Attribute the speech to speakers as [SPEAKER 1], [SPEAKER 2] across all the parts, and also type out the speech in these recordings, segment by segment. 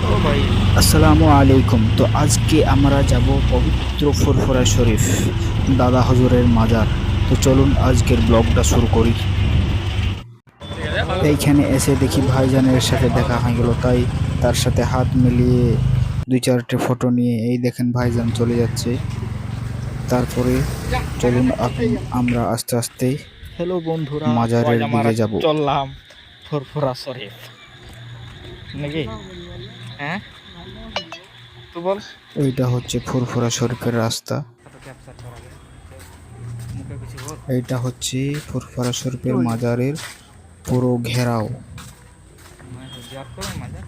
[SPEAKER 1] ও ভাই।
[SPEAKER 2] আসসালামু আলাইকুম। তো আজকে আমরা যাব পবিত্র ফুরফুরা শরীফ, দাদা হজুরের মাজার। তো চলুন আজকের ব্লগটা শুরু করি।
[SPEAKER 1] ঠিক আছে, ভালো।
[SPEAKER 2] এইখানে এসে দেখি ভাইজানের সাথে দেখা হয়ে গেল, তাই তার সাথে হাত মিলিয়ে দুই চারটে ফটো নিয়ে এই দেখেন ভাইজান চলে যাচ্ছে। তারপরে চলুন আমরা আস্তে আস্তে
[SPEAKER 1] হ্যালো বন্ধুরা, তো আজ
[SPEAKER 2] মাজারের
[SPEAKER 1] আমরা
[SPEAKER 2] দিকে যাব।
[SPEAKER 1] চললাম ফুরফুরা শরীফ নাকি? হ্যাঁ, তো বল।
[SPEAKER 2] এইটা হচ্ছে ফুরফুরা শরীফের রাস্তা।
[SPEAKER 1] মুখে কিছু বল।
[SPEAKER 2] এইটা হচ্ছে ফুরফুরা শরীফের মাজারের পুরো ঘেরাও।
[SPEAKER 1] জিয়ার করো মজা।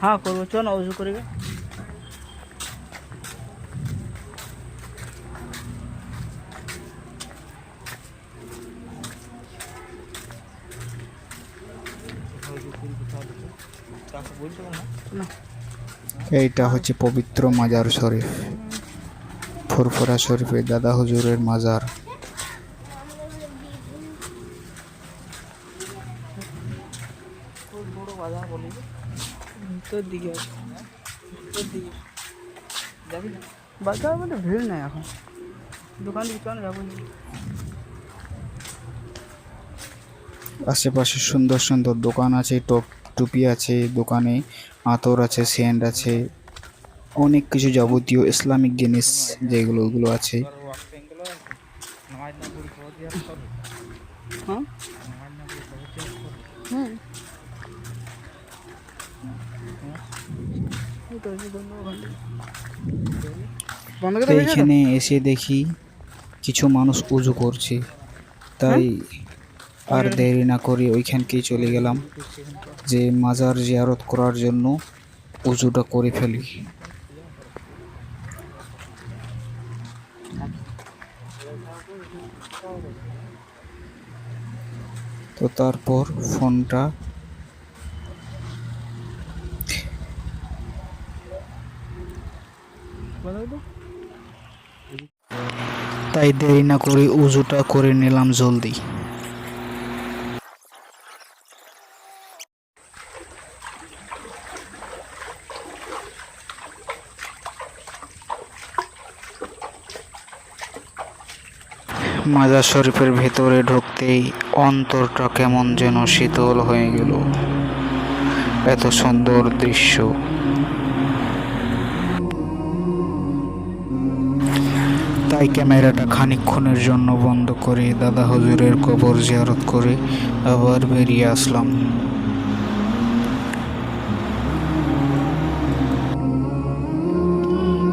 [SPEAKER 3] हाँ करो चलो ना वजू करेगा।
[SPEAKER 1] কাকু বলছো না?
[SPEAKER 3] ना
[SPEAKER 2] এইটা হচ্ছে পবিত্র মাজার শরীফ, ফুরফুরা শরীফে দাদা হুজুরের মাজার।
[SPEAKER 3] कोई बड़ो बाजार बोली तो दिखे तो दिखे যাবি না বাজার মানে ভিড় নাই এখন দোকান দোকান যাবো না।
[SPEAKER 2] আশেপাশে সুন্দর সুন্দর দোকান আছে, টুপি আছে দোকানে, আতর আছে, সেন্ট আছে, অনেক কিছু যাবতীয় ইসলামিক জিনিস যেগুলো ওগুলো আছে।
[SPEAKER 1] নামাজ না পড়ি খবর দিয়ে করো।
[SPEAKER 3] হ্যাঁ
[SPEAKER 1] নামাজ না পড়ি খবর দিয়ে করো।
[SPEAKER 3] হুম এই তো এই বন্ধ ওখানে বন্ধ করে দিয়েছে।
[SPEAKER 2] এইখানে এসে দেখি কিছু মানুষ উজু করছে, তাই আর দেরি না করে ওইখানকেই চলে গেলাম যে মাজার জিয়ারত করার জন্য উজুটা করে ফেলি। তো তারপর ফোনটা তাই দেরি না করে উজুটা করে নিলাম জলদি। মাজার শরীফের ভেতরে ঢুকতেই অন্তরটা কেমন যেন শীতল হয়ে গেল। এত সুন্দর দৃশ্য। তাই ক্যামেরাটা খানিকক্ষণের জন্য বন্ধ করে দাদা হুজুরের কবর জিয়ারত করে আবার বেরিয়ে আসলাম।